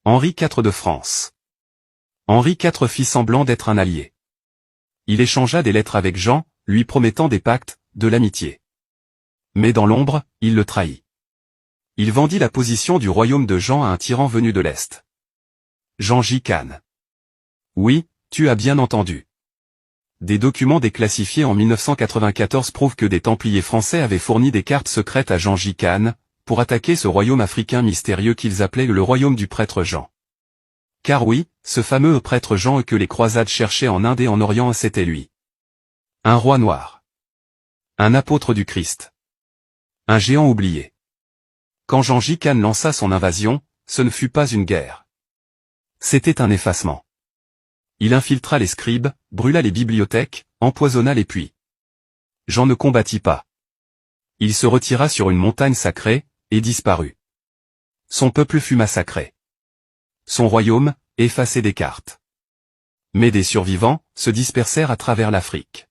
Henri IV de France. Henri IV fit semblant d'être un allié. Il échangea des lettres avec Jean, lui promettant des pactes, de l'amitié. Mais dans l'ombre, il le trahit. Il vendit la position du royaume de Jean à un tyran venu de l'Est. Gengis Khan. Oui, tu as bien entendu. Des documents déclassifiés en 1994 prouvent que des Templiers français avaient fourni des cartes secrètes à Gengis Khan, pour attaquer ce royaume africain mystérieux qu'ils appelaient le royaume du prêtre Jean. Car oui, ce fameux prêtre Jean que les croisades cherchaient en Inde et en Orient, c'était lui. Un roi noir. Un apôtre du Christ. Un géant oublié. Quand Gengis Khan lança son invasion, ce ne fut pas une guerre. C'était un effacement. Il infiltra les scribes, brûla les bibliothèques, empoisonna les puits. Jean ne combattit pas. Il se retira sur une montagne sacrée, et disparut. Son peuple fut massacré. Son royaume, effacé des cartes. Mais des survivants, se dispersèrent à travers l'Afrique.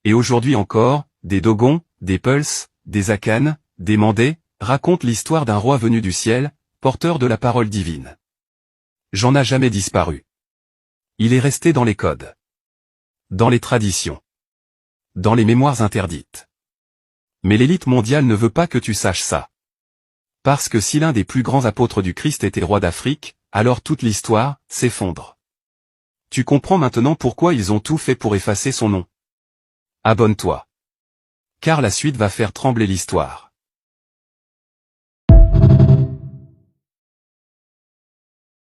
Et aujourd'hui encore, des Dogons, des Peuls, des Akanes, des Mandés, racontent l'histoire d'un roi venu du ciel, porteur de la parole divine. Jean n'a jamais disparu. Il est resté dans les codes. Dans les traditions. Dans les mémoires interdites. Mais l'élite mondiale ne veut pas que tu saches ça. Parce que si l'un des plus grands apôtres du Christ était roi d'Afrique, alors toute l'histoire s'effondre. Tu comprends maintenant pourquoi ils ont tout fait pour effacer son nom. Abonne-toi. Car la suite va faire trembler l'histoire.